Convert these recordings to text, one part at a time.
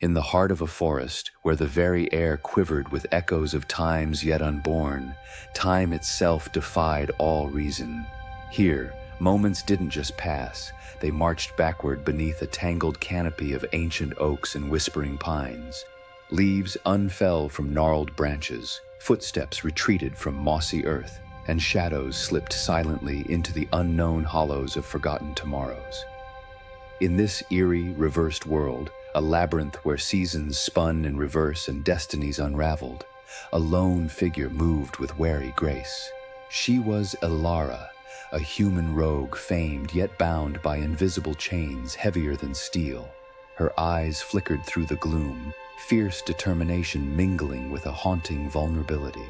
In the heart of a forest, where the very air quivered with echoes of times yet unborn, time itself defied all reason. Here, moments didn't just pass, they marched backward beneath a tangled canopy of ancient oaks and whispering pines. Leaves unfell from gnarled branches, footsteps retreated from mossy earth, and shadows slipped silently into the unknown hollows of forgotten tomorrows. In this eerie, reversed world, a labyrinth where seasons spun in reverse and destinies unraveled, a lone figure moved with wary grace. She was Elara, a human rogue famed yet bound by invisible chains heavier than steel. Her eyes flickered through the gloom, fierce determination mingling with a haunting vulnerability.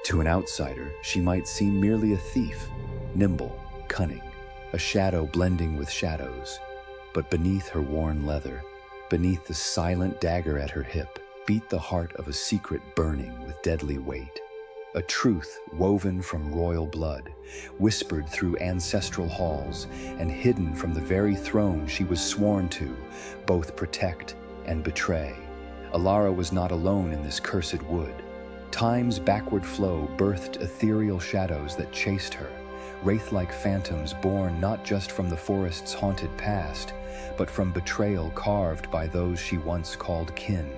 To an outsider, she might seem merely a thief, nimble, cunning, a shadow blending with shadows. But beneath her worn leather, beneath the silent dagger at her hip, beat the heart of a secret burning with deadly weight. A truth woven from royal blood, whispered through ancestral halls, and hidden from the very throne she was sworn to both protect and betray. Elara was not alone in this cursed wood. Time's backward flow birthed ethereal shadows that chased her, wraith-like phantoms born not just from the forest's haunted past, but from betrayal carved by those she once called kin.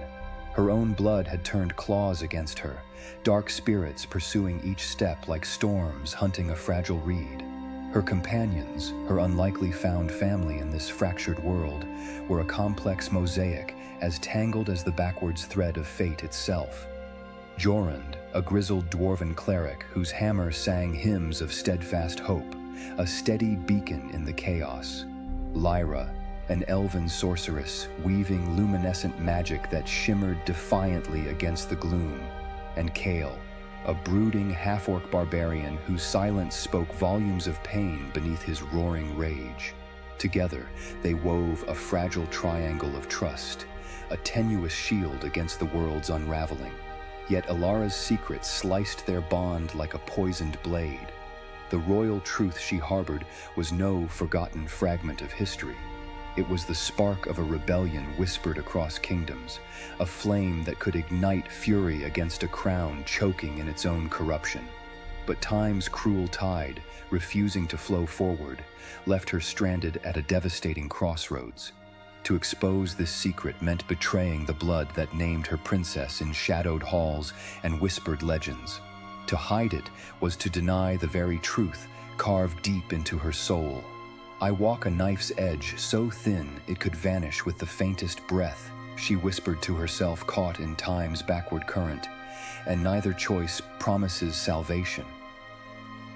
Her own blood had turned claws against her, dark spirits pursuing each step like storms hunting a fragile reed. Her companions, her unlikely found family in this fractured world, were a complex mosaic as tangled as the backwards thread of fate itself. Jorund, a grizzled dwarven cleric whose hammer sang hymns of steadfast hope, a steady beacon in the chaos. Lyra, an elven sorceress weaving luminescent magic that shimmered defiantly against the gloom. And Kale, a brooding half-orc barbarian whose silence spoke volumes of pain beneath his roaring rage. Together, they wove a fragile triangle of trust, a tenuous shield against the world's unraveling. Yet Elara's secret sliced their bond like a poisoned blade. The royal truth she harbored was no forgotten fragment of history. It was the spark of a rebellion whispered across kingdoms, a flame that could ignite fury against a crown choking in its own corruption. But time's cruel tide, refusing to flow forward, left her stranded at a devastating crossroads. To expose this secret meant betraying the blood that named her princess in shadowed halls and whispered legends. To hide it was to deny the very truth carved deep into her soul. "I walk a knife's edge so thin it could vanish with the faintest breath," she whispered to herself caught in time's backward current, and neither choice promises salvation.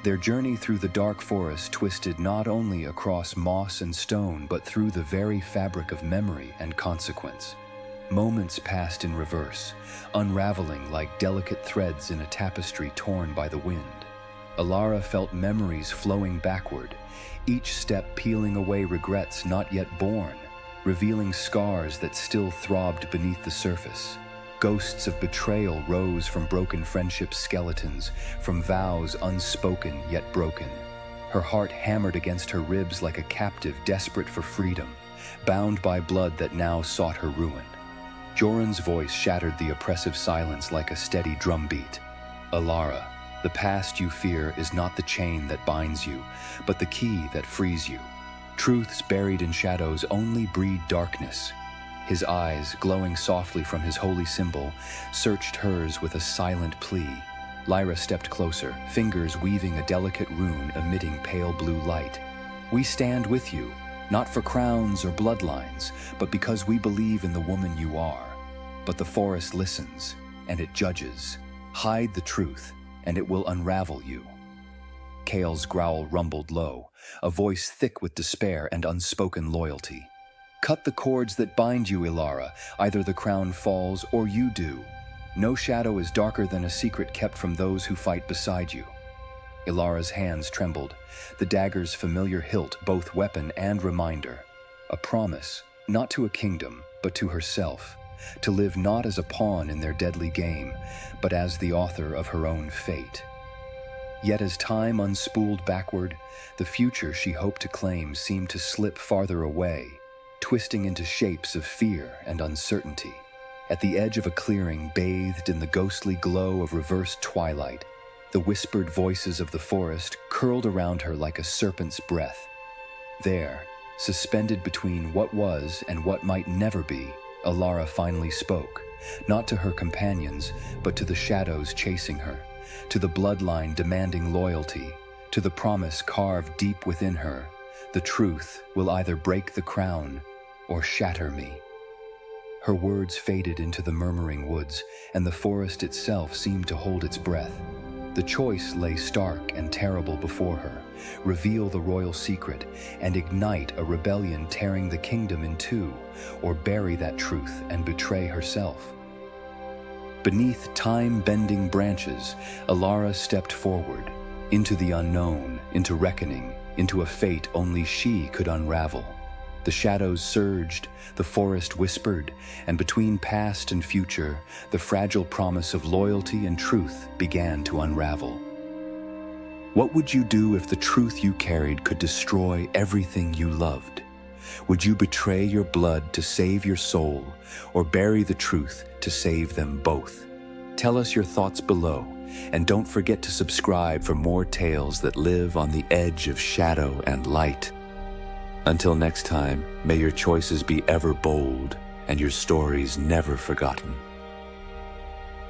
Their journey through the dark forest twisted not only across moss and stone but through the very fabric of memory and consequence. Moments passed in reverse, unraveling like delicate threads in a tapestry torn by the wind. Elara felt memories flowing backward, each step peeling away regrets not yet born, revealing scars that still throbbed beneath the surface. Ghosts of betrayal rose from broken friendship skeletons, from vows unspoken yet broken. Her heart hammered against her ribs like a captive desperate for freedom, bound by blood that now sought her ruin. Jorun's voice shattered the oppressive silence like a steady drumbeat. "Elara, the past you fear is not the chain that binds you, but the key that frees you. Truths buried in shadows only breed darkness." His eyes, glowing softly from his holy symbol, searched hers with a silent plea. Lyra stepped closer, fingers weaving a delicate rune emitting pale blue light. "We stand with you, not for crowns or bloodlines, but because we believe in the woman you are. But the forest listens, and it judges. Hide the truth, and it will unravel you." Kale's growl rumbled low, a voice thick with despair and unspoken loyalty. "Cut the cords that bind you, Elara. Either the crown falls or you do. No shadow is darker than a secret kept from those who fight beside you." Elara's hands trembled, the dagger's familiar hilt both weapon and reminder. A promise, not to a kingdom, but to herself, to live not as a pawn in their deadly game, but as the author of her own fate. Yet as time unspooled backward, the future she hoped to claim seemed to slip farther away. twisting into shapes of fear and uncertainty. At the edge of a clearing bathed in the ghostly glow of reversed twilight, the whispered voices of the forest curled around her like a serpent's breath. There, suspended between what was and what might never be, Elara finally spoke, not to her companions, but to the shadows chasing her, to the bloodline demanding loyalty, to the promise carved deep within her: the truth will either break the crown or shatter me. Her words faded into the murmuring woods, and the forest itself seemed to hold its breath. The choice lay stark and terrible before her: reveal the royal secret and ignite a rebellion tearing the kingdom in two, or bury that truth and betray herself. Beneath time-bending branches, Elara stepped forward, into the unknown, into reckoning, into a fate only she could unravel. The shadows surged, the forest whispered, and between past and future, the fragile promise of loyalty and truth began to unravel. What would you do if the truth you carried could destroy everything you loved? Would you betray your blood to save your soul, or bury the truth to save them both? Tell us your thoughts below, and don't forget to subscribe for more tales that live on the edge of shadow and light. Until next time, may your choices be ever bold and your stories never forgotten.